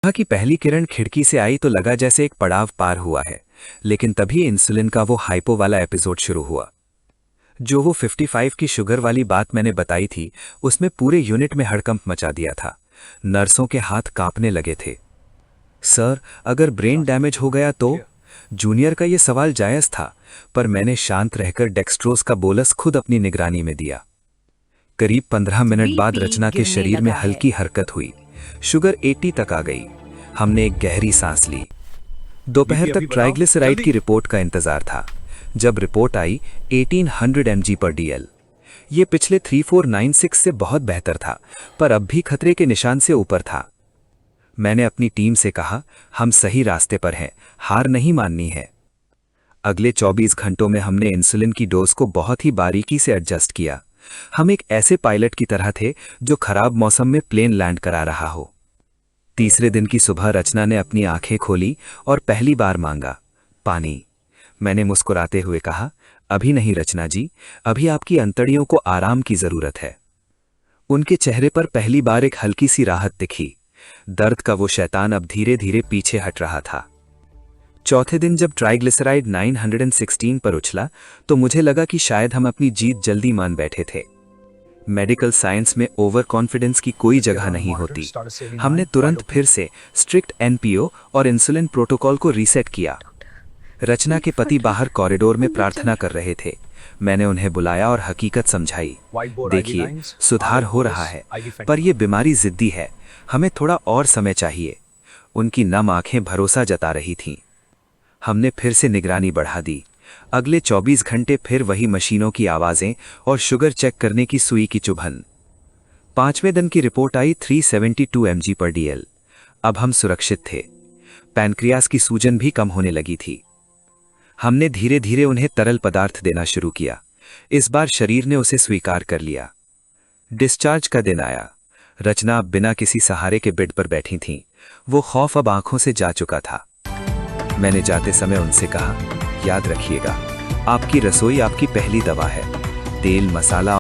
सुबह की पहली किरण खिड़की से आई तो लगा जैसे एक पड़ाव पार हुआ है, लेकिन तभी इंसुलिन का वो हाइपो वाला एपिसोड शुरू हुआ। जो वो 55 की शुगर वाली बात मैंने बताई थी, उसमें पूरे यूनिट में हड़कंप मचा दिया था। नर्सों के हाथ कांपने लगे थे। सर, अगर ब्रेन डैमेज हो गया तो? जूनियर का ये सवाल जायज था, पर मैंने शांत रहकर डेक्सट्रोज का बोलस खुद अपनी निगरानी में दिया। करीब 15 मिनट बाद रचना के शरीर में हल्की हरकत हुई। शुगर 80 तक आ गई। हमने एक गहरी सांस ली। दोपहर तक ट्राइग्लिसराइड की रिपोर्ट का इंतजार था। जब रिपोर्ट आई 1800 mg/dl, ये पिछले 3496 से बहुत बेहतर था, पर अब भी खतरे के निशान से ऊपर था। मैंने अपनी टीम से कहा, हम सही रास्ते पर हैं, हार नहीं माननी है। अगले 24 घंटों में हमने इंसुलिन की डोज को बहुत ही बारीकी से एडजस्ट किया। हम एक ऐसे पायलट की तरह थे जो खराब मौसम में प्लेन लैंड करा रहा हो। तीसरे दिन की सुबह रचना ने अपनी आंखें खोली और पहली बार मांगा, पानी। मैंने मुस्कुराते हुए कहा, अभी नहीं रचना जी, अभी आपकी अंतड़ियों को आराम की जरूरत है। उनके चेहरे पर पहली बार एक हल्की सी राहत दिखी। दर्द का वो शैतान अब धीरे धीरे पीछे हट रहा था। चौथे दिन जब ट्राइग्लिसराइड 916 पर उछला तो मुझे लगा कि शायद हम अपनी जीत जल्दी मान बैठे थे। मेडिकल साइंस में ओवर कॉन्फिडेंस की कोई जगह नहीं होती। हमने तुरंत फिर से स्ट्रिक्ट एनपीओ और इंसुलिन प्रोटोकॉल को रीसेट किया। रचना के पति बाहर कॉरिडोर में प्रार्थना कर रहे थे। मैंने उन्हें बुलाया और हकीकत समझाई। देखिए, सुधार हो रहा है, पर यह बीमारी जिद्दी है, हमें थोड़ा और समय चाहिए। उनकी नम आंखें भरोसा जता रही थीं। हमने फिर से निगरानी बढ़ा दी। अगले 24 घंटे फिर वही मशीनों की आवाजें और शुगर चेक करने की सुई की चुभन। 5वें दिन की रिपोर्ट आई 372 mg/dl। अब हम सुरक्षित थे। पैनक्रियास की सूजन भी कम होने लगी थी। हमने धीरे धीरे उन्हें तरल पदार्थ देना शुरू किया। इस बार शरीर ने उसे स्वीकार कर लिया। डिस्चार्ज का दिन आया। रचना अब बिना किसी सहारे के बेड पर बैठी थीं। वो खौफ अब आंखों से जा चुका था। मैंने जाते समय उनसे कहा, याद रखिएगा, आपकी रसोई आपकी पहली दवा है। तेल, मसाला